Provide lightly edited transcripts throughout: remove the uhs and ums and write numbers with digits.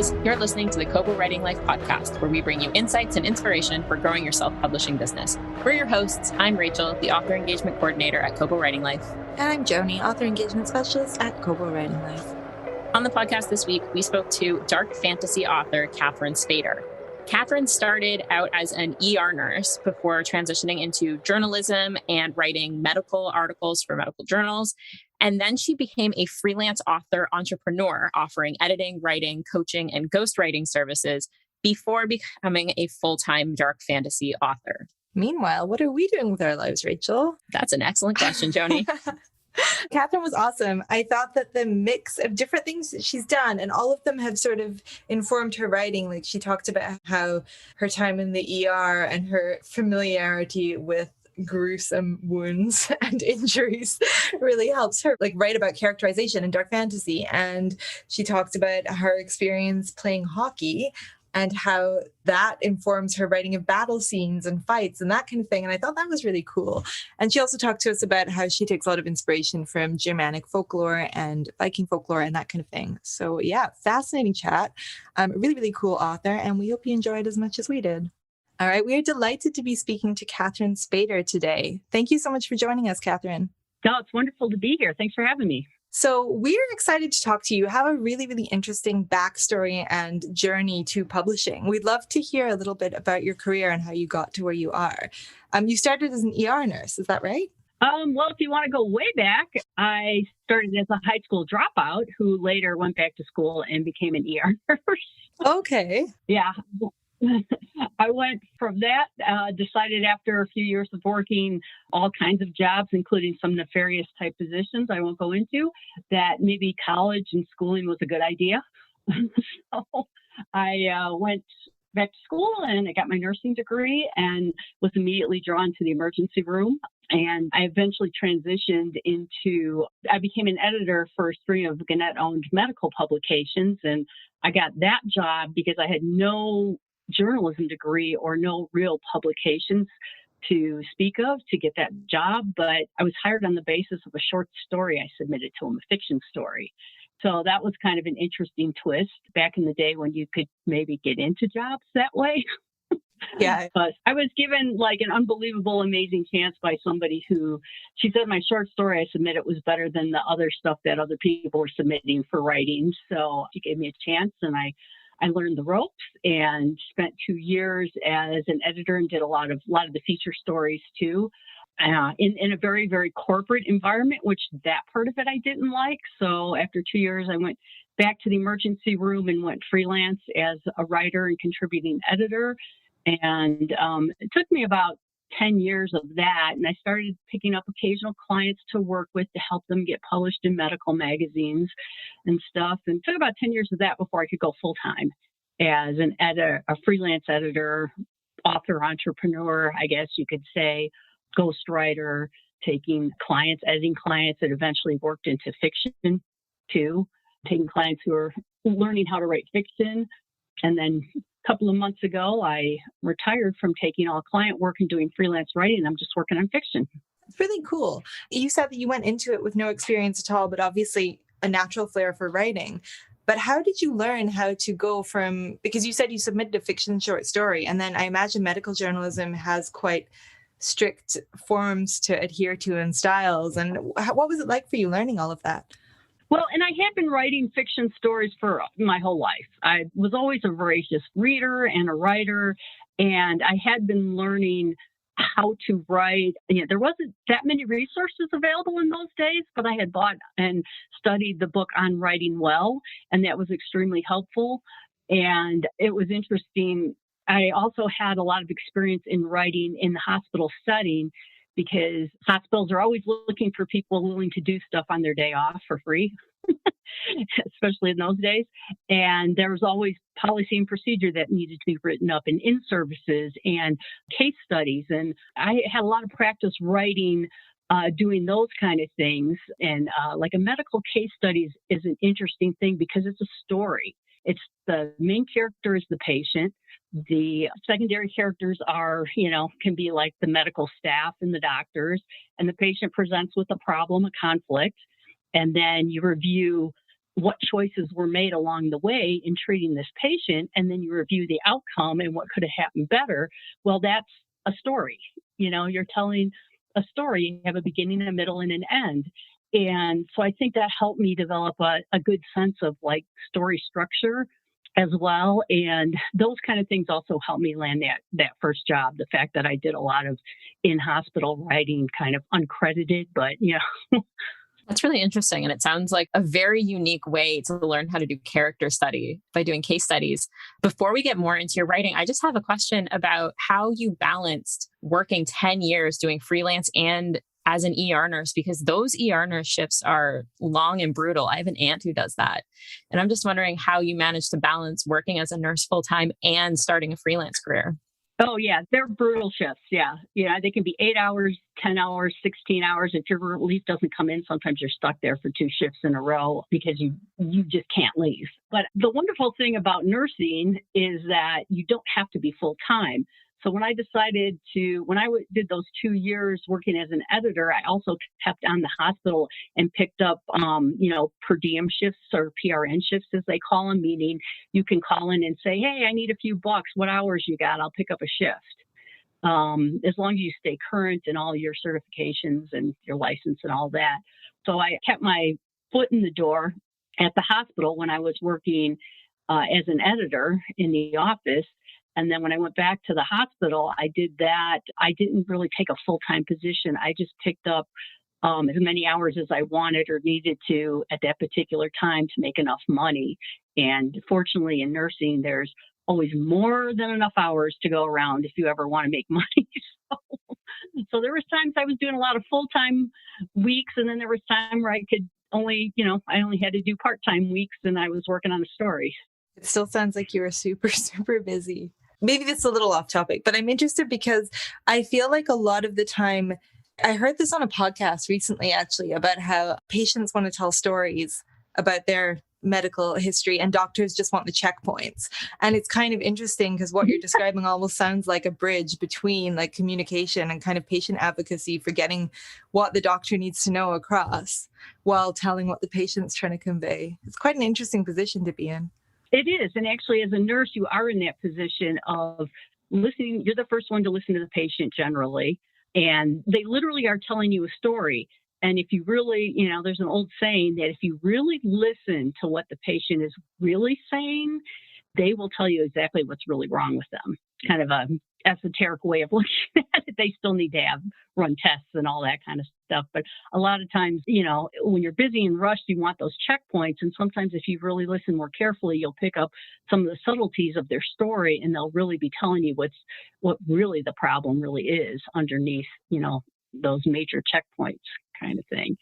listeners. You're listening to the Kobo Writing Life podcast, where we bring you insights and inspiration for growing your self-publishing business. We're your hosts. I'm Rachel, the Author Engagement Coordinator at Kobo Writing Life. And I'm Joni, Author Engagement Specialist at Kobo Writing Life. On the podcast this week, we spoke to dark fantasy author Catherine Spader. Catherine started out as an ER nurse before transitioning into journalism and writing medical articles for medical journals. And then she became a freelance author entrepreneur, offering editing, writing, coaching, and ghostwriting services before becoming a full-time dark fantasy author. Meanwhile, what are we doing with our lives, Rachel? That's an excellent question, Joni. Catherine was awesome. I thought that the mix of different things that she's done, and all of them have sort of informed her writing. Like she talked about how her time in the ER and her familiarity with gruesome wounds and injuries really helps her write about characterization in dark fantasy. And she talked about her experience playing hockey and how that informs her writing of battle scenes and fights and that kind of thing. And I thought that was really cool. And she also talked to us about how she takes a lot of inspiration from Germanic folklore and Viking folklore and that kind of thing. So yeah, fascinating chat. A really, really cool author. And we hope you enjoyed as much as we did. All right, we are delighted to be speaking to Catherine Spader today. Thank you so much for joining us, Catherine. No, it's wonderful to be here. Thanks for having me. So we're excited to talk to you. You have a really, really interesting backstory and journey to publishing. We'd love to hear a little bit about your career and how you got to where you are. You started as an ER nurse, is that right? Well, if you want to go way back, I started as a high school dropout who later went back to school and became an ER nurse. Okay. Yeah. I went from that, decided after a few years of working all kinds of jobs, including some nefarious type positions I won't go into, that maybe college and schooling was a good idea. So I went back to school and I got my nursing degree and was immediately drawn to the emergency room. And I eventually transitioned I became an editor for 3 of Gannett-owned medical publications. And I got that job because I had no journalism degree or no real publications to speak of to get that job, but I was hired on the basis of a short story I submitted to them, a fiction story. So that was kind of an interesting twist back in the day when you could maybe get into jobs that way. Yeah. But I was given an unbelievable, amazing chance by somebody who, she said my short story I submitted was better than the other stuff that other people were submitting for writing. So she gave me a chance and I learned the ropes and spent 2 years as an editor and did a lot of the feature stories too, in a very, very corporate environment, which that part of it I didn't like. So after 2 years, I went back to the emergency room and went freelance as a writer and contributing editor. And it took me about 10 years of that. And I started picking up occasional clients to work with to help them get published in medical magazines and stuff. And it took about 10 years of that before I could go full time as an editor, a freelance editor, author, entrepreneur, I guess you could say, ghostwriter, taking clients, editing clients that eventually worked into fiction too, taking clients who are learning how to write fiction. And then a couple of months ago, I retired from taking all client work and doing freelance writing. I'm just working on fiction. It's really cool. You said that you went into it with no experience at all, but obviously a natural flair for writing. But how did you learn how to go from, because you said you submitted a fiction short story, and then I imagine medical journalism has quite strict forms to adhere to and styles. And what was it like for you learning all of that? Well, and I had been writing fiction stories for my whole life. I was always a voracious reader and a writer, and I had been learning how to write. There wasn't that many resources available in those days, but I had bought and studied the book on writing well, and that was extremely helpful. And it was interesting. I also had a lot of experience in writing in the hospital setting, because hospitals are always looking for people willing to do stuff on their day off for free, especially in those days. And there was always policy and procedure that needed to be written up in services and case studies. And I had a lot of practice writing, doing those kind of things. And like a medical case study is an interesting thing because it's a story. It's the main character is the patient. The secondary characters are, can be like the medical staff and the doctors, and the patient presents with a problem, a conflict, and then you review what choices were made along the way in treating this patient, and then you review the outcome and what could have happened better. Well, that's a story. You're telling a story. You have a beginning, a middle, and an end. And so I think that helped me develop a good sense of like story structure as well. And those kind of things also helped me land that first job. The fact that I did a lot of in-hospital writing, kind of uncredited, but That's really interesting. And it sounds like a very unique way to learn how to do character study by doing case studies. Before we get more into your writing, I just have a question about how you balanced working 10 years doing freelance and as an ER nurse, because those ER nurse shifts are long and brutal. I have an aunt who does that. And I'm just wondering how you managed to balance working as a nurse full time and starting a freelance career. Oh, yeah, they're brutal shifts. Yeah. They can be 8 hours, 10 hours, 16 hours. If your relief doesn't come in, sometimes you're stuck there for 2 shifts in a row because you just can't leave. But the wonderful thing about nursing is that you don't have to be full time. So when I did those 2 years working as an editor, I also kept on the hospital and picked up, per diem shifts or PRN shifts, as they call them, meaning you can call in and say, hey, I need a few bucks. What hours you got? I'll pick up a shift. As long as you stay current in all your certifications and your license and all that. So I kept my foot in the door at the hospital when I was working as an editor in the office. And then when I went back to the hospital, I did that. I didn't really take a full-time position. I just picked up as many hours as I wanted or needed to at that particular time to make enough money. And fortunately, in nursing, there's always more than enough hours to go around if you ever want to make money. So there was times I was doing a lot of full-time weeks, and then there was time where I could I only had to do part-time weeks, and I was working on a story. It still sounds like you were super, super busy. Maybe this is a little off topic, but I'm interested because I feel like a lot of the time, I heard this on a podcast recently, actually, about how patients want to tell stories about their medical history and doctors just want the checkpoints. And it's kind of interesting because what you're describing almost sounds like a bridge between like communication and kind of patient advocacy for getting what the doctor needs to know across while telling what the patient's trying to convey. It's quite an interesting position to be in. It is. And actually, as a nurse, you are in that position of listening. You're the first one to listen to the patient generally. And they literally are telling you a story. And if you really, there's an old saying that if you really listen to what the patient is really saying, they will tell you exactly what's really wrong with them. Kind of a esoteric way of looking at it. They still need to run tests and all that kind of stuff. But a lot of times, when you're busy and rushed, you want those checkpoints. And sometimes if you really listen more carefully, you'll pick up some of the subtleties of their story, and they'll really be telling you what really the problem really is underneath, those major checkpoints kind of thing.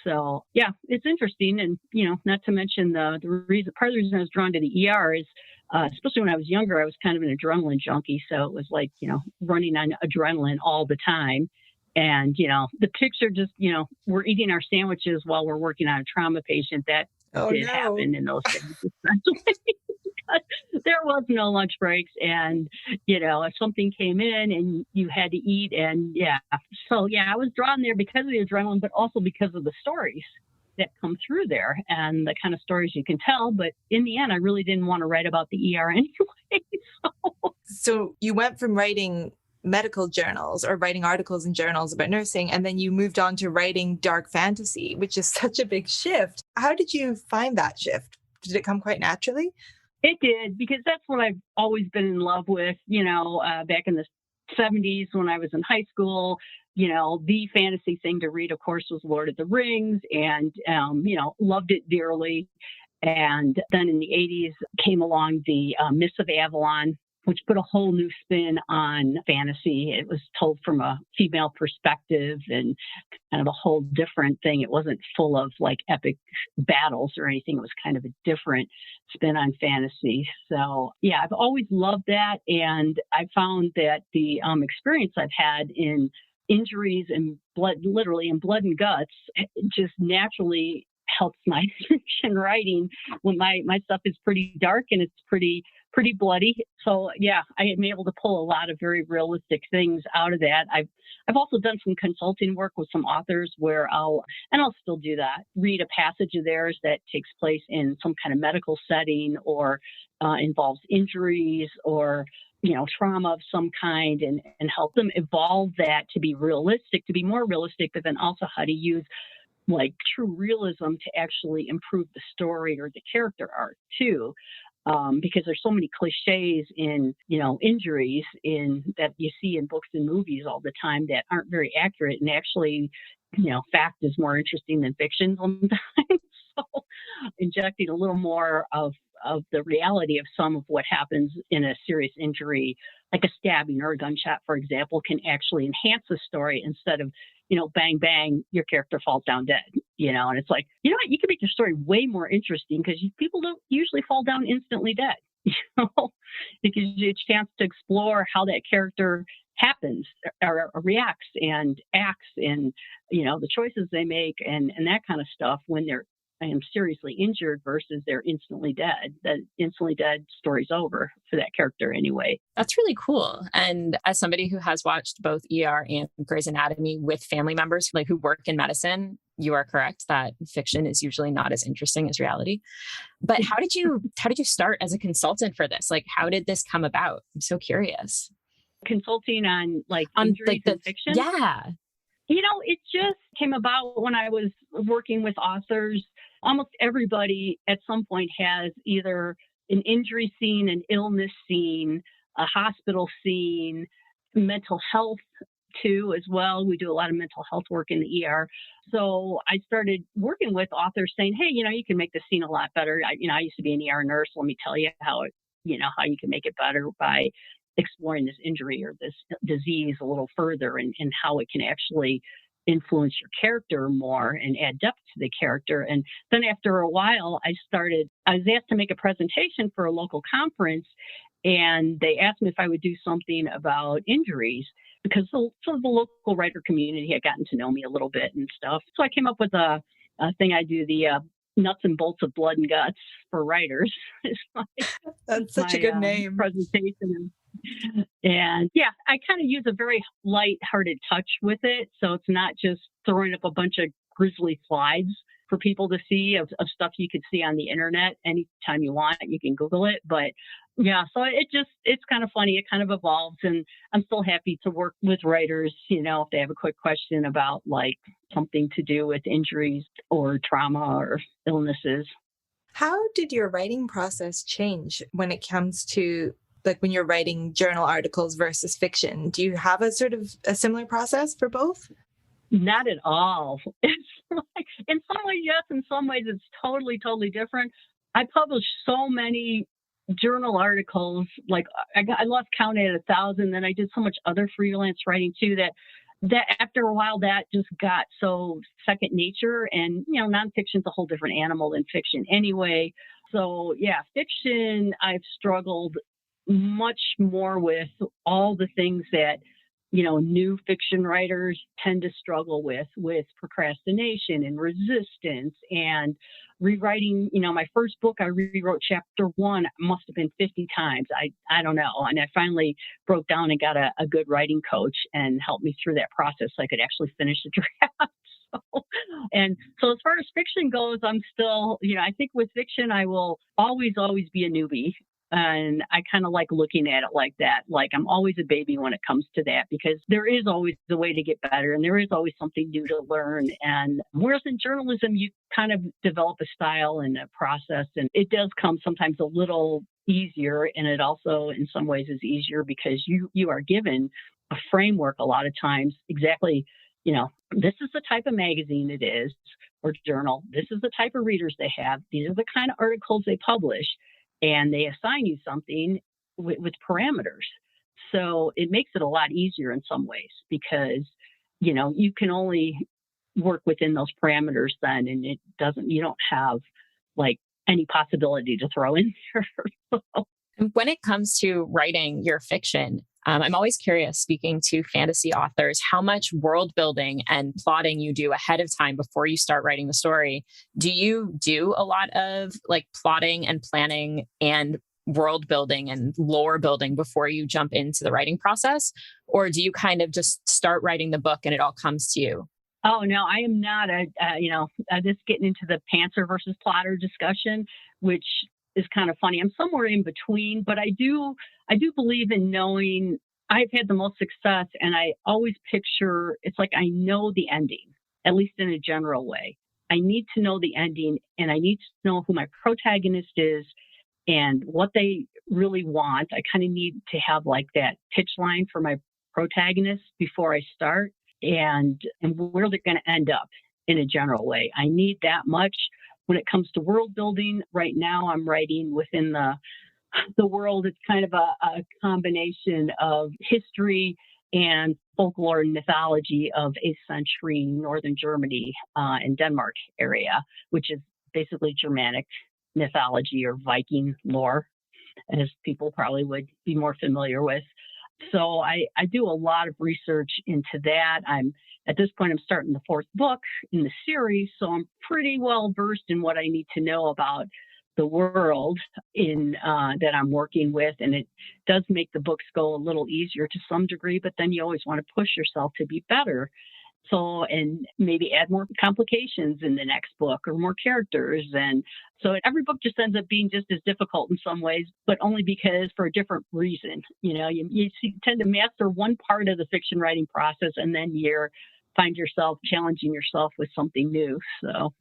So yeah, it's interesting. And, not to mention the reason, part of the reason I was drawn to the ER is, especially when I was younger, I was kind of an adrenaline junkie. So it was like, running on adrenaline all the time. And, the picture just, we're eating our sandwiches while we're working on a trauma patient. That did happen in those days. There was no lunch breaks. And, if something came in and you had to eat I was drawn there because of the adrenaline, but also because of the stories that come through there and the kind of stories you can tell. But in the end, I really didn't want to write about the ER anyway. So you went from writing medical journals or writing articles in journals about nursing, and then you moved on to writing dark fantasy, which is such a big shift. How did you find that shift? Did it come quite naturally? It did, because that's what I've always been in love with, back in the 70s when I was in high school. The fantasy thing to read, of course, was Lord of the Rings, and, loved it dearly. And then in the 80s came along the Mists of Avalon, which put a whole new spin on fantasy. It was told from a female perspective and kind of a whole different thing. It wasn't full of like epic battles or anything. It was kind of a different spin on fantasy. So yeah, I've always loved that. And I found that the experience I've had in injuries and blood, literally in blood and guts, just naturally helps my fiction writing when my stuff is pretty dark and it's pretty bloody. So yeah, I am able to pull a lot of very realistic things out of that. I've also done some consulting work with some authors where I'll still do that, read a passage of theirs that takes place in some kind of medical setting or involves injuries or trauma of some kind, and help them evolve that to be realistic, to be more realistic, but then also how to use like true realism to actually improve the story or the character arc too. Because there's so many cliches in, injuries that you see in books and movies all the time that aren't very accurate. And actually, fact is more interesting than fiction sometimes. So injecting a little more of the reality of some of what happens in a serious injury, like a stabbing or a gunshot, for example, can actually enhance the story instead of, bang, bang, your character falls down dead, and it's like, what, you can make your story way more interesting because people don't usually fall down instantly dead, it gives you a chance to explore how that character happens or reacts and acts and, the choices they make and that kind of stuff when they're seriously injured versus they're instantly dead. The instantly dead story's over for that character anyway. That's really cool. And as somebody who has watched both ER and Grey's Anatomy with family members who work in medicine, you are correct that fiction is usually not as interesting as reality. But how did you start as a consultant for this? Like, how did this come about? I'm so curious. Consulting on injuries in fiction? Yeah. It just came about when I was working with authors. Almost everybody at some point has either an injury scene, an illness scene, a hospital scene, mental health too as well. We do a lot of mental health work in the ER. So I started working with authors saying, hey, you can make the scene a lot better. I used to be an ER nurse. Let me tell you how you can make it better by exploring this injury or this disease a little further and how it can actually influence your character more and add depth to the character. And then after a while, I was asked to make a presentation for a local conference, and they asked me if I would do something about injuries because the local writer community had gotten to know me a little bit and stuff. So I came up with a thing I do, the nuts and bolts of blood and guts for writers. That's such a good name. Presentation. And yeah, I kind of use a very light-hearted touch with it. So it's not just throwing up a bunch of grisly slides for people to see of stuff you could see on the internet anytime you want. You can Google it. But yeah, so it's kind of funny. It kind of evolves. And I'm still happy to work with writers, if they have a quick question about something to do with injuries or trauma or illnesses. How did your writing process change when it comes to when you're writing journal articles versus fiction? Do you have a sort of a similar process for both? Not at all. It's in some ways, yes. In some ways, it's totally, totally different. I published so many journal articles, I lost count at 1,000. Then I did so much other freelance writing too that after a while that just got so second nature. And nonfiction's a whole different animal than fiction anyway. So yeah, fiction I've struggled much more with all the things that, new fiction writers tend to struggle with procrastination and resistance and rewriting. My first book, I rewrote chapter 1, must have been 50 times. I don't know. And I finally broke down and got a good writing coach and helped me through that process so I could actually finish the draft. So as far as fiction goes, I'm still, I think with fiction, I will always be a newbie. And I kind of like looking at it like that. I'm always a baby when it comes to that, because there is always a way to get better and there is always something new to learn. And whereas in journalism, you kind of develop a style and a process, and it does come sometimes a little easier. And it also in some ways is easier because you are given a framework a lot of times, exactly, this is the type of magazine it is or journal. This is the type of readers they have. These are the kind of articles they publish. And they assign you something with parameters. So it makes it a lot easier in some ways because, you can only work within those parameters then, and you don't have any possibility to throw in there. When it comes to writing your fiction, I'm always curious, speaking to fantasy authors, how much world building and plotting you do ahead of time before you start writing the story. Do you do a lot of like plotting and planning and world building and lore building before you jump into the writing process? Or do you kind of just start writing the book and it all comes to you? Oh, no, I am not just getting into the pantser versus plotter discussion, which is kind of funny. I'm somewhere in between, but I do believe in knowing. I've had the most success, and I always picture it's like I know the ending, at least in a general way. I need to know the ending, and I need to know who my protagonist is and what they really want. I kind of need to have like that pitch line for my protagonist before I start, and where they're going to end up in a general way. I need that much. When it comes to world building, right now I'm writing within the world. It's kind of a combination of history and folklore and mythology of 8th century northern Germany and Denmark area, which is basically Germanic mythology or Viking lore, as people probably would be more familiar with. So I do a lot of research into that. At this point, I'm starting the 4th book in the series, so I'm pretty well versed in what I need to know about the world that I'm working with, and it does make the books go a little easier to some degree. But then you always want to push yourself to be better. So, and maybe add more complications in the next book or more characters. And so every book just ends up being just as difficult in some ways, but only because for a different reason. You tend to master one part of the fiction writing process, and then you find yourself challenging yourself with something new. So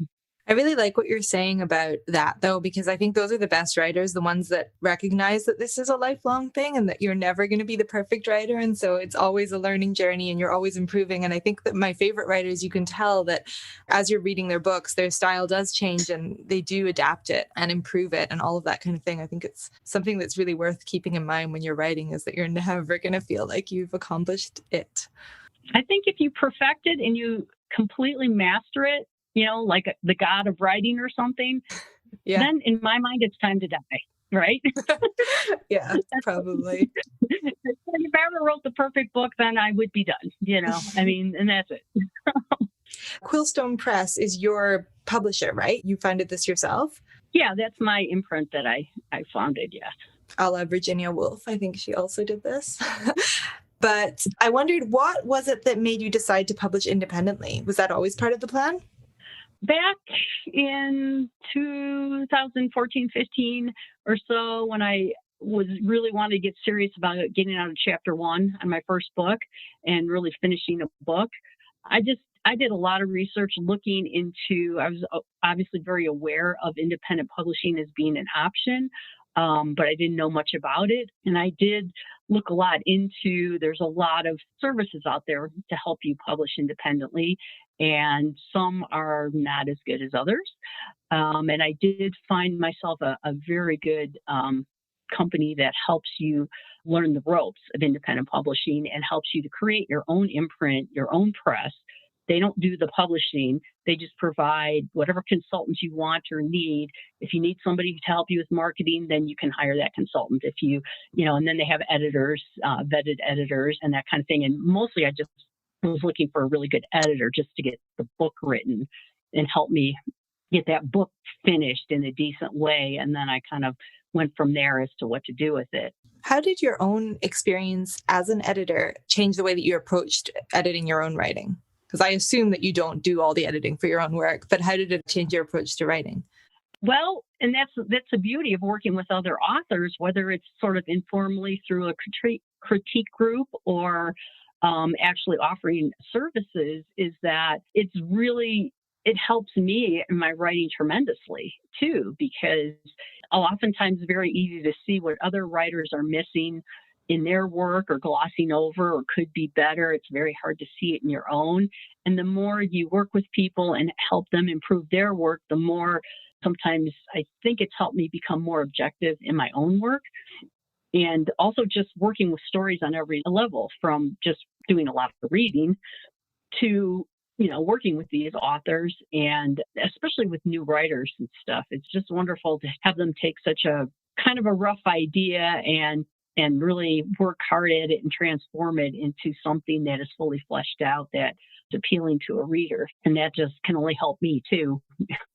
I really like what you're saying about that, though, because I think those are the best writers, the ones that recognize that this is a lifelong thing and that you're never going to be the perfect writer. And so it's always a learning journey and you're always improving. And I think that my favorite writers, you can tell that as you're reading their books, their style does change and they do adapt it and improve it and all of that kind of thing. I think it's something that's really worth keeping in mind when you're writing, is that you're never going to feel like you've accomplished it. I think if you perfect it and you completely master it, like the god of writing or something, then in my mind, it's time to die, right? Yeah, probably. If I ever wrote the perfect book, then I would be done, and that's it. Quillstone Press is your publisher, right? You founded this yourself? Yeah, that's my imprint that I founded, yes. A la Virginia Woolf. I think she also did this. But I wondered, what was it that made you decide to publish independently? Was that always part of the plan? Back in 2014-15 or so, when I was really wanting to get serious about getting out of chapter 1 on my first book and really finishing a book, I did a lot of research looking into, I was obviously very aware of independent publishing as being an option, but I didn't know much about it. And I did look a lot into, there's a lot of services out there to help you publish independently, and some are not as good as others. And I did find myself a very good company that helps you learn the ropes of independent publishing and helps you to create your own imprint, your own press. They don't do the publishing. They just provide whatever consultants you want or need. If you need somebody to help you with marketing, then you can hire that consultant. If and then they have editors, vetted editors and that kind of thing. And mostly I just was looking for a really good editor just to get the book written and help me get that book finished in a decent way. And then I kind of went from there as to what to do with it. How did your own experience as an editor change the way that you approached editing your own writing? Because I assume that you don't do all the editing for your own work, but how did it change your approach to writing? Well, and that's the beauty of working with other authors, whether it's sort of informally through a critique group or actually offering services, is that it helps me in my writing tremendously too, because oftentimes it's very easy to see what other writers are missing in their work or glossing over or could be better. It's very hard to see it in your own. And the more you work with people and help them improve their work, the more sometimes I think it's helped me become more objective in my own work. And also just working with stories on every level, from just doing a lot of reading to, working with these authors, and especially with new writers and stuff. It's just wonderful to have them take such a kind of a rough idea and and really work hard at it and transform it into something that is fully fleshed out, that's appealing to a reader. And that just can only help me too.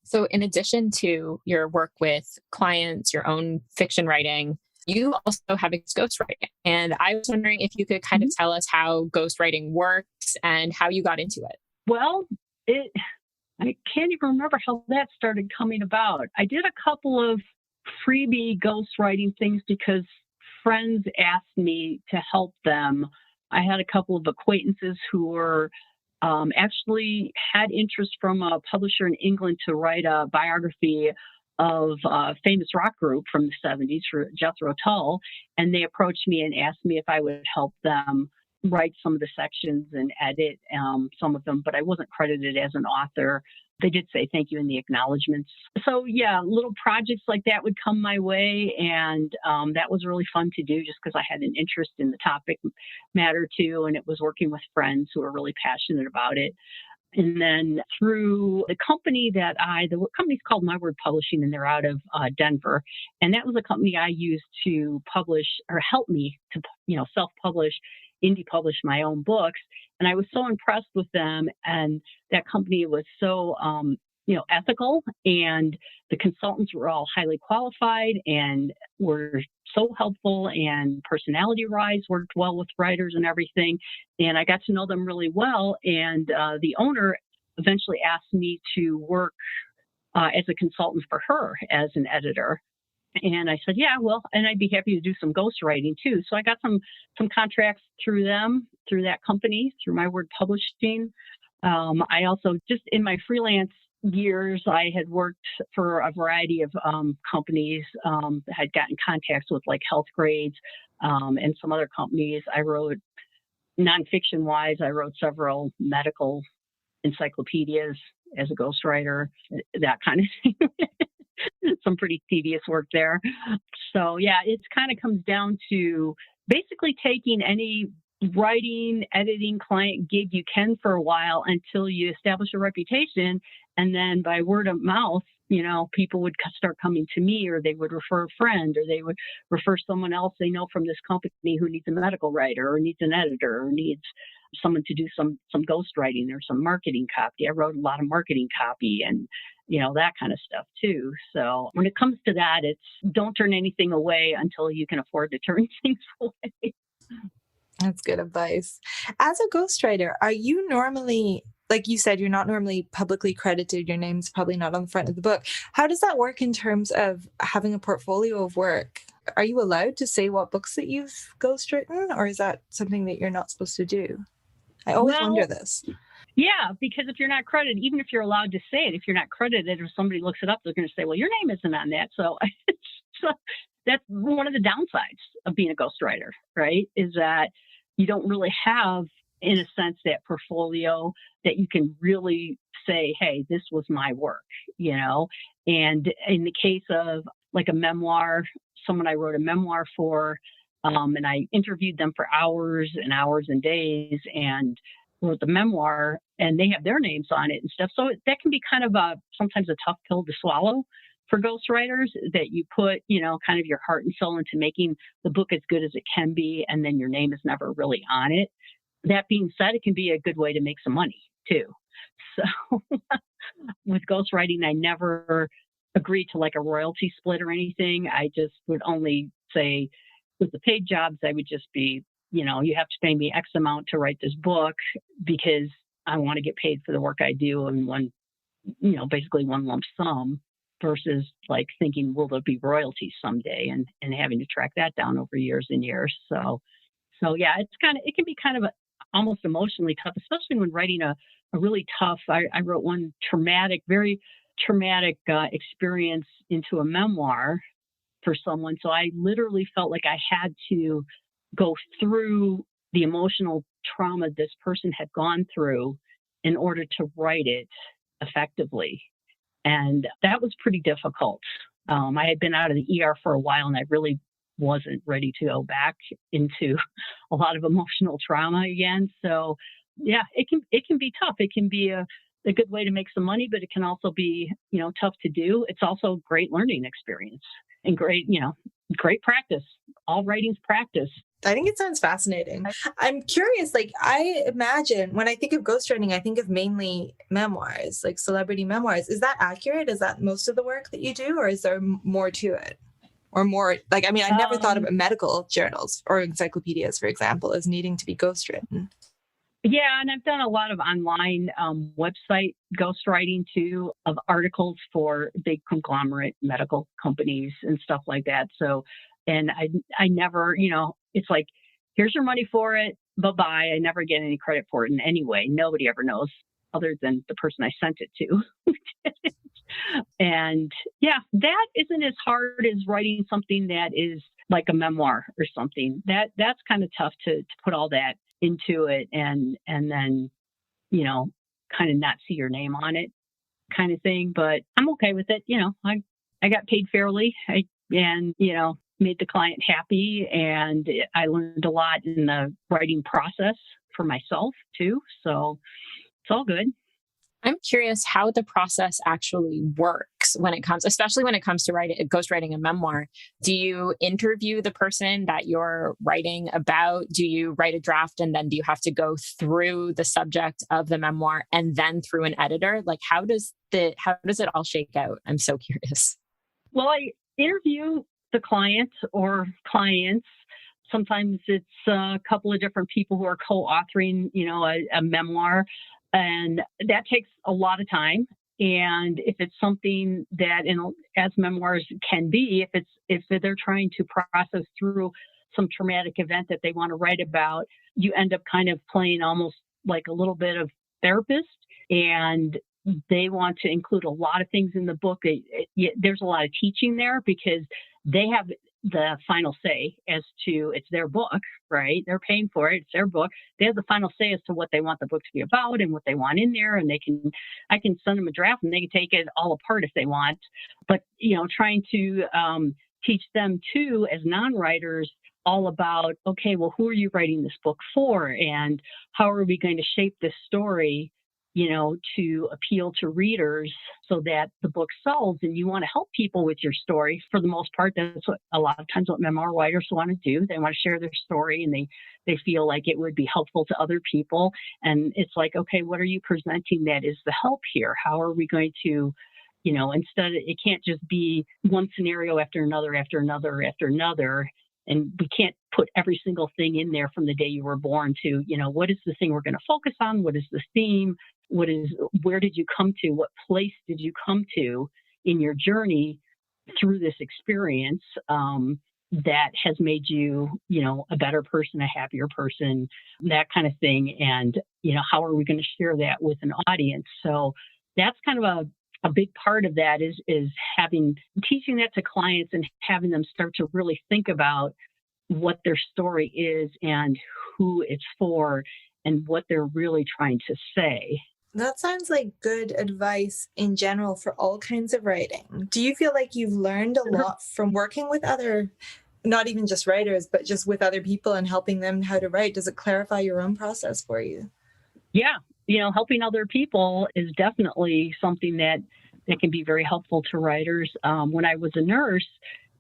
So in addition to your work with clients, your own fiction writing, you also have ghostwriting. And I was wondering if you could kind of tell us how ghostwriting works and how you got into it. Well, I can't even remember how that started coming about. I did a couple of freebie ghostwriting things because friends asked me to help them. I had a couple of acquaintances who were actually had interest from a publisher in England to write a biography of a famous rock group from the 70s, for Jethro Tull. And they approached me and asked me if I would help them write some of the sections and edit some of them, but I wasn't credited as an author. They did say thank you in the acknowledgments. So yeah, little projects like that would come my way. And that was really fun to do just because I had an interest in the topic matter too. And it was working with friends who were really passionate about it. And then through the company the company's called My Word Publishing, and they're out of Denver. And that was a company I used to publish, or help me to, self-publish, indie publish my own books. And I was so impressed with them. And that company was so, ethical, and the consultants were all highly qualified and were so helpful, and personality-wise worked well with writers and everything. And I got to know them really well. And the owner eventually asked me to work as a consultant for her as an editor. And I said, yeah, well, and I'd be happy to do some ghostwriting too. So I got some contracts through them, through that company, through My Word Publishing. I also, just in my freelance years, I had worked for a variety of companies, had gotten contacts with like Health Grades and some other companies. I wrote, nonfiction wise, I wrote several medical encyclopedias as a ghostwriter, that kind of thing. Some pretty tedious work there. So yeah, it kind of comes down to basically taking any writing, editing client gig you can for a while until you establish a reputation. And then by word of mouth, people would start coming to me, or they would refer a friend, or they would refer someone else they know from this company who needs a medical writer, or needs an editor, or needs someone to do some ghostwriting or some marketing copy. I wrote a lot of marketing copy and that kind of stuff too. So when it comes to that, it's don't turn anything away until you can afford to turn things away. That's good advice. As a ghostwriter, are you normally, like you said, you're not normally publicly credited, your name's probably not on the front of the book. How does that work in terms of having a portfolio of work? Are you allowed to say what books that you've ghostwritten, or is that something that you're not supposed to do? I always wonder this. Yeah, because if you're not credited, even if you're allowed to say it, if you're not credited, if somebody looks it up, they're going to say, well, your name isn't on that. So that's one of the downsides of being a ghostwriter, right? Is that you don't really have, in a sense, that portfolio that you can really say, hey, this was my work, And in the case of like a memoir, someone I wrote a memoir for, and I interviewed them for hours and hours and days and wrote the memoir, and they have their names on it and stuff. So that can be kind of sometimes a tough pill to swallow for ghostwriters, that you put, kind of your heart and soul into making the book as good as it can be, and then your name is never really on it. That being said, it can be a good way to make some money too. So with ghostwriting, I never agreed to like a royalty split or anything. I just would only say, with the paid jobs, I would just be, you have to pay me X amount to write this book because I want to get paid for the work I do in one, basically one lump sum, versus like thinking, will there be royalties someday, and having to track that down over years and years. So yeah, it can be kind of almost emotionally tough, especially when writing a really tough, I wrote one very traumatic experience into a memoir for someone. So I literally felt like I had to go through the emotional trauma this person had gone through in order to write it effectively. And that was pretty difficult. I had been out of the ER for a while, and I really wasn't ready to go back into a lot of emotional trauma again. So yeah, it can be tough. It can be a good way to make some money, but it can also be, tough to do. It's also a great learning experience and great, great practice. All writing's practice. I think it sounds fascinating. I'm curious, like, I imagine when I think of ghostwriting, I think of mainly memoirs, like celebrity memoirs. Is that accurate? Is that most of the work that you do, or is there more to it? Or more, like, I mean, I never thought of medical journals or encyclopedias, for example, as needing to be ghostwritten. Yeah, and I've done a lot of online website ghostwriting too, of articles for big conglomerate medical companies and stuff like that. So, and I never, it's like, here's your money for it, bye-bye. I never get any credit for it in any way. Nobody ever knows other than the person I sent it to. And yeah, that isn't as hard as writing something that is like a memoir or something. That's kind of tough to put all that into it and then, kind of not see your name on it kind of thing. But I'm okay with it. I got paid fairly and made the client happy. And I learned a lot in the writing process for myself too. So it's all good. I'm curious how the process actually works especially when it comes to ghostwriting a memoir. Do you interview the person that you're writing about? Do you write a draft and then do you have to go through the subject of the memoir and then through an editor? Like, how does it all shake out? I'm so curious. Well, I interview the client or clients. Sometimes it's a couple of different people who are co-authoring, a memoir. And that takes a lot of time. And if it's something that, as memoirs can be, if they're trying to process through some traumatic event that they want to write about, you end up kind of playing almost like a little bit of therapist. And they want to include a lot of things in the book. There's a lot of teaching there because they have the final say as to, it's their book, right? They're paying for it. It's their book. They have the final say as to what they want the book to be about and what they want in there. And I can send them a draft and they can take it all apart if they want. But, trying to teach them too, as non-writers, all about, okay, well, who are you writing this book for? And how are we going to shape this story, to appeal to readers so that the book sells? And you want to help people with your story. For the most part, that's a lot of times what memoir writers want to do. They want to share their story and they feel like it would be helpful to other people. And it's like, okay, what are you presenting that is the help here? How are we going to, instead, it can't just be one scenario after another, after another, after another. And we can't put every single thing in there from the day you were born to, what is the thing we're going to focus on? What is the theme? Where did you come to? What place did you come to in your journey through this experience that has made you, a better person, a happier person, that kind of thing. And, how are we going to share that with an audience? So that's kind of a big part of that is teaching that to clients and having them start to really think about what their story is and who it's for and what they're really trying to say. That sounds like good advice in general for all kinds of writing. Do you feel like you've learned a lot from working with other, not even just writers, but just with other people and helping them how to write? Does it clarify your own process for you? Yeah. Helping other people is definitely something that can be very helpful to writers. When I was a nurse,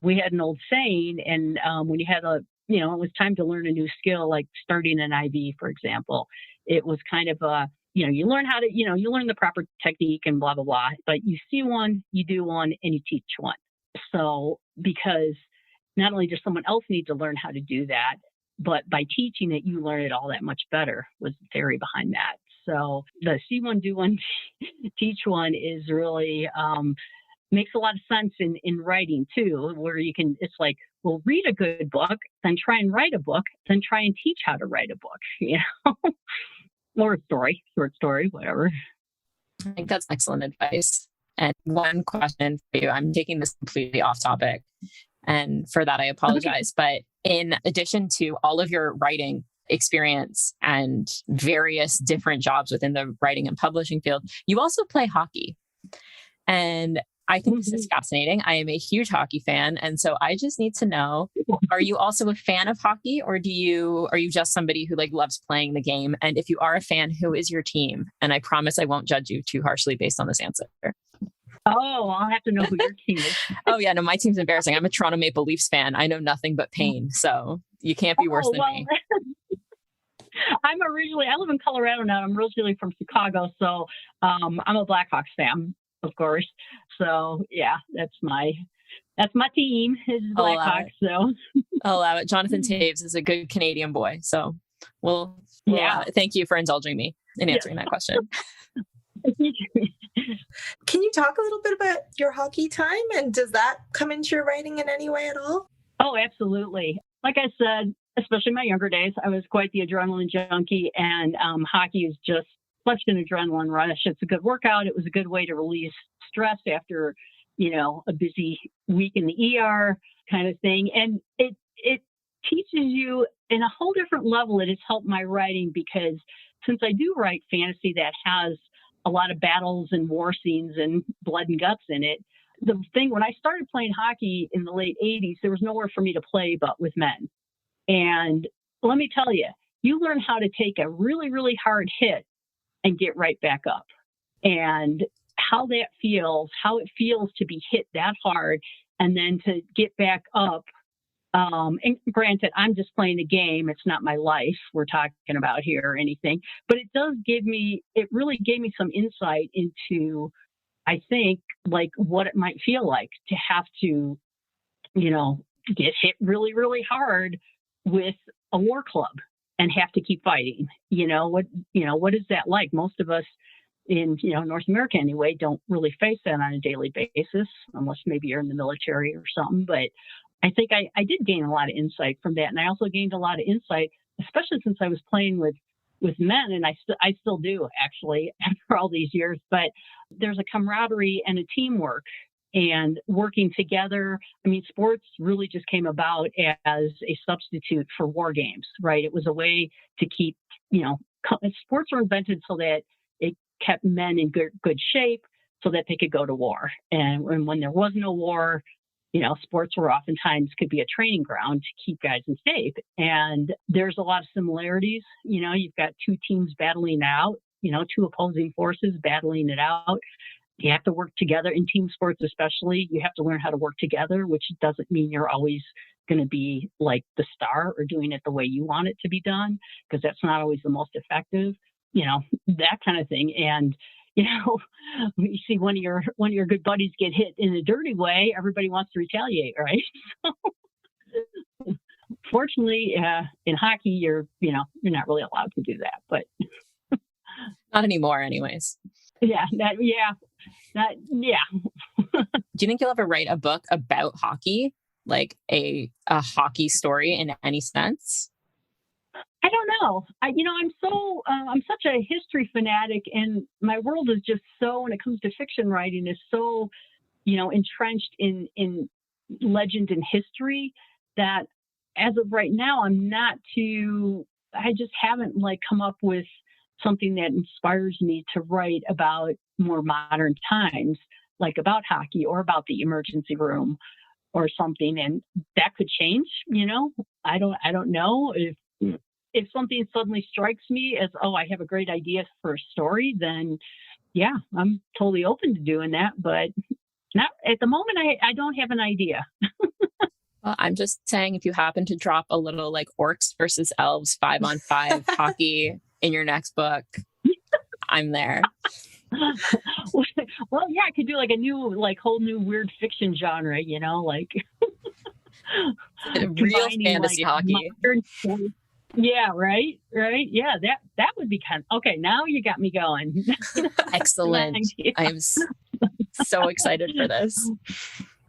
we had an old saying, and when you had it was time to learn a new skill, like starting an IV, for example, it was kind of you learn how to, you learn the proper technique and blah, blah, blah, but you see one, you do one, and you teach one. So, because not only does someone else need to learn how to do that, but by teaching it, you learn it all that much better, was the theory behind that. So the see one, do one, teach one is really makes a lot of sense in writing too, where you can, it's like, well, read a good book, then try and write a book, then try and teach how to write a book, or a story, short story, whatever. I think that's excellent advice. And one question for you, I'm taking this completely off topic, and for that I apologize. But in addition to all of your writing experience and various different jobs within the writing and publishing field, you also play hockey. And I think this is fascinating. I am a huge hockey fan. And so I just need to know, are you also a fan of hockey, or are you just somebody who loves playing the game? And if you are a fan, who is your team? And I promise I won't judge you too harshly based on this answer. Oh, I'll have to know who your team is. Oh yeah, no, my team's embarrassing. I'm a Toronto Maple Leafs fan. I know nothing but pain, so you can't be worse than me. I live in Colorado now. I'm originally from Chicago, so I'm a Blackhawks fan, of course. So yeah, that's my team is Blackhawks. So I'll allow it. Jonathan Taves is a good Canadian boy, so we'll thank you for indulging me in answering that question. Can you talk a little bit about your hockey time, and does that come into your writing in any way at all? Oh, absolutely. Like I said, especially in my younger days, I was quite the adrenaline junkie, and hockey is just such an adrenaline rush. It's a good workout. It was a good way to release stress after, a busy week in the ER kind of thing. And it teaches you in a whole different level. It has helped my writing because since I do write fantasy that has a lot of battles and war scenes and blood and guts in it, the thing, when I started playing hockey in the late 80s, there was nowhere for me to play but with men. And let me tell you, you learn how to take a really, really hard hit and get right back up. And how it feels to be hit that hard and then to get back up. And granted, I'm just playing a game. It's not my life we're talking about here or anything, but it really gave me some insight into, I think, like what it might feel like to have to, get hit really, really hard with a war club and have to keep fighting. What is that like? Most of us in, North America anyway, don't really face that on a daily basis, unless maybe you're in the military or something. But I think I did gain a lot of insight from that. And I also gained a lot of insight, especially since I was playing with men, and I still do actually after all these years. But there's a camaraderie and a teamwork and working together. I mean, sports really just came about as a substitute for war games, right? It was a way to keep, sports were invented so that it kept men in good shape so that they could go to war. And when there was no war, sports were oftentimes could be a training ground to keep guys in shape. And there's a lot of similarities. You've got two teams battling out, two opposing forces battling it out. You have to work together in team sports, especially. You have to learn how to work together, which doesn't mean you're always going to be like the star or doing it the way you want it to be done, because that's not always the most effective, that kind of thing. And, you see one of your good buddies get hit in a dirty way, everybody wants to retaliate, right? So, fortunately, in hockey, you're not really allowed to do that, but not anymore, anyways. Yeah. Do you think you'll ever write a book about hockey, like a hockey story in any sense? I don't know. I'm such a history fanatic, and my world is just so, when it comes to fiction writing, is so, entrenched in legend and history that as of right now, I just haven't come up with something that inspires me to write about more modern times, like about hockey or about the emergency room or something. And that could change, I don't know if something suddenly strikes me as, I have a great idea for a story, then yeah, I'm totally open to doing that. But not at the moment, I don't have an idea. Well, I'm just saying, if you happen to drop a little orcs versus elves 5-on-5 hockey in your next book, I'm there. Well, yeah, I could do a new, whole new weird fiction genre, real fantasy hockey. Yeah, right. Yeah, that would be okay. Now you got me going. Excellent. I am so excited for this.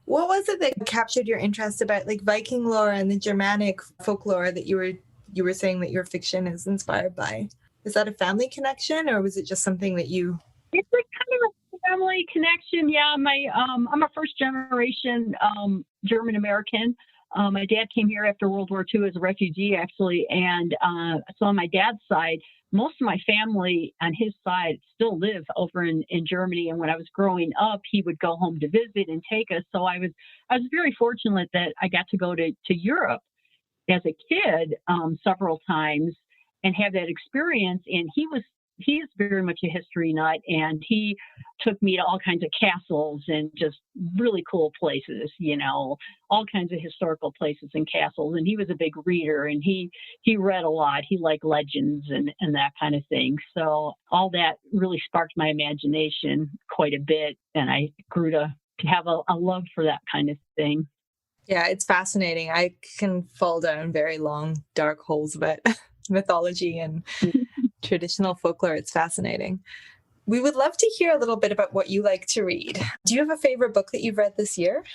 What was it that captured your interest about Viking lore and the Germanic folklore that you were saying that your fiction is inspired by? Is that a family connection, or was it just something that you? It's kind of a family connection. Yeah, I'm a first generation German American. My dad came here after World War II as a refugee, actually. And so on my dad's side, most of my family on his side still live over in Germany. And when I was growing up, he would go home to visit and take us. So I was very fortunate that I got to go to Europe as a kid several times and have that experience. And he he's very much a history nut, and he took me to all kinds of castles and just really cool places, all kinds of historical places and castles. And he was a big reader, and he read a lot. He liked legends and that kind of thing. So all that really sparked my imagination quite a bit, and I grew to have a love for that kind of thing. Yeah, it's fascinating. I can fall down very long, dark holes about mythology and traditional folklore. It's fascinating. We would love to hear a little bit about what you like to read. Do you have a favorite book that you've read this year?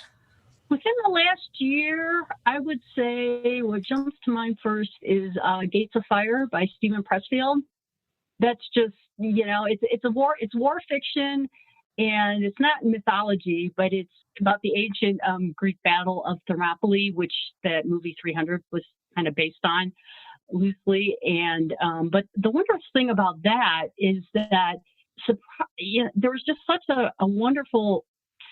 Within the last year, I would say what jumps to mind first is Gates of Fire by Stephen Pressfield. That's just, it's war fiction, and it's not mythology, but it's about the ancient Greek battle of Thermopylae, which that movie 300 was kind of based on loosely. And but the wonderful thing about that is that there was just such a wonderful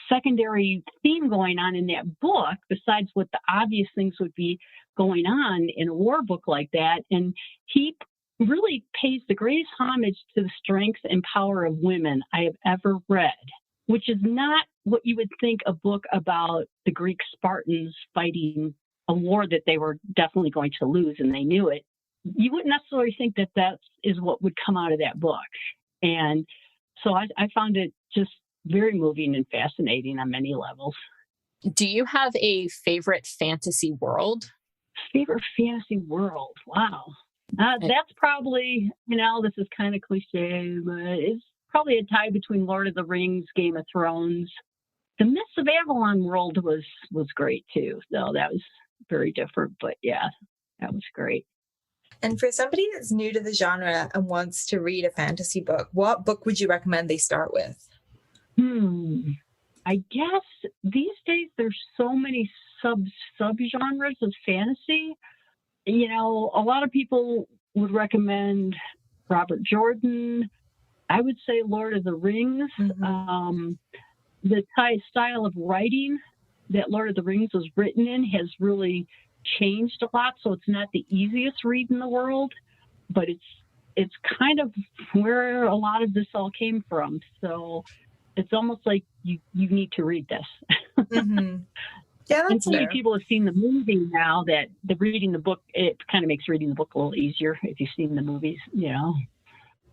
secondary theme going on in that book, besides what the obvious things would be going on in a war book like that. And he really pays the greatest homage to the strength and power of women I have ever read, which is not what you would think a book about the Greek Spartans fighting a war that they were definitely going to lose, and they knew it. You wouldn't necessarily think that is what would come out of that book. And so I found it just very moving and fascinating on many levels. Do you have a favorite fantasy world? Favorite fantasy world? Wow. That's probably, this is kind of cliche, but it's probably a tie between Lord of the Rings, Game of Thrones. The Myths of Avalon world was great too, though that was very different. But yeah, that was great. And for somebody that's new to the genre and wants to read a fantasy book, what book would you recommend they start with? I guess these days there's so many subgenres of fantasy. A lot of people would recommend Robert Jordan. I would say Lord of the Rings. Mm-hmm. The style of writing that Lord of the Rings was written in has really changed a lot, so it's not the easiest read in the world, but it's kind of where a lot of this all came from. So it's almost like you need to read this. Mm-hmm. Yeah, that's and so many people have seen the movie now that reading the book, it kind of makes reading the book a little easier if you've seen the movies,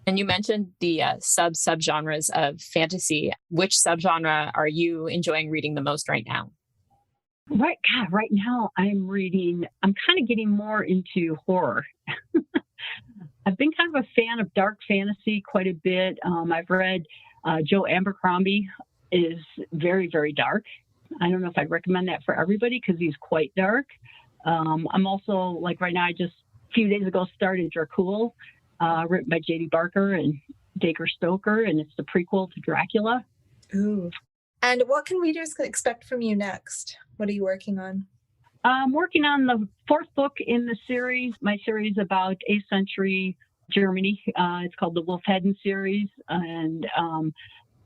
And you mentioned the subgenres of fantasy. Which subgenre are you enjoying reading the most right now? Right now I'm kind of getting more into horror. I've been kind of a fan of dark fantasy quite a bit. I've read Joe Abercrombie is very, very dark. I don't know if I'd recommend that for everybody because he's quite dark. I'm also, like right now, I just a few days ago started Dracul, written by J.D. Barker and Dacre Stoker, and it's the prequel to Dracula. Ooh. And what can readers expect from you next? What are you working on? I'm working on the fourth book in the series, my series about 8th century Germany. It's called the Wolfheden series, and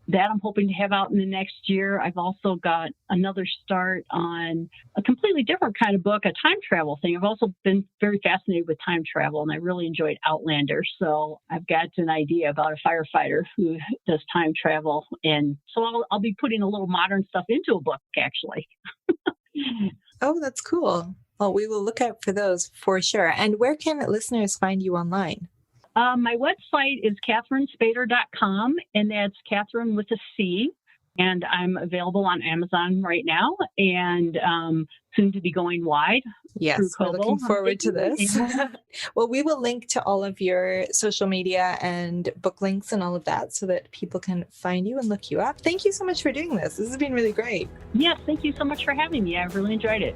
that I'm hoping to have out in the next year. I've also got another start on a completely different kind of book, a time travel thing. I've also been very fascinated with time travel, and I really enjoyed Outlander. So I've got an idea about a firefighter who does time travel. And so I'll be putting a little modern stuff into a book, actually. Oh, that's cool. Well, we will look out for those for sure. And where can listeners find you online? My website is catherinespader.com, and that's Catherine with a C. And I'm available on Amazon right now, and soon to be going wide. Yes, we're looking forward to this. Well, we will link to all of your social media and book links and all of that so that people can find you and look you up. Thank you so much for doing this. This has been really great. Yes, thank you so much for having me. I've really enjoyed it.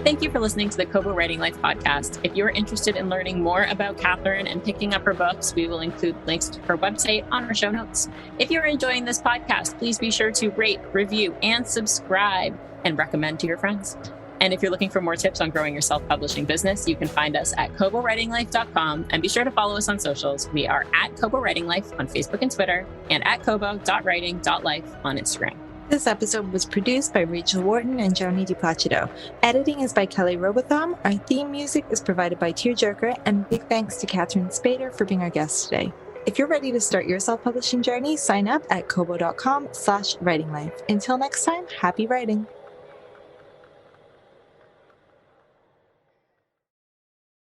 Thank you for listening to the Kobo Writing Life podcast. If you're interested in learning more about Catherine and picking up her books, we will include links to her website on our show notes. If you're enjoying this podcast, please be sure to rate, review, and subscribe, and recommend to your friends. And if you're looking for more tips on growing your self-publishing business, you can find us at KoboWritingLife.com, and be sure to follow us on socials. We are at Kobo Writing Life on Facebook and Twitter, and at kobo.writing.life on Instagram. This episode was produced by Rachel Wharton and Joni DiPlacido. Editing is by Kelly Robotham. Our theme music is provided by Tearjerker, and big thanks to Catherine Spader for being our guest today. If you're ready to start your self-publishing journey, sign up at kobo.com/writinglife. Until next time, happy writing.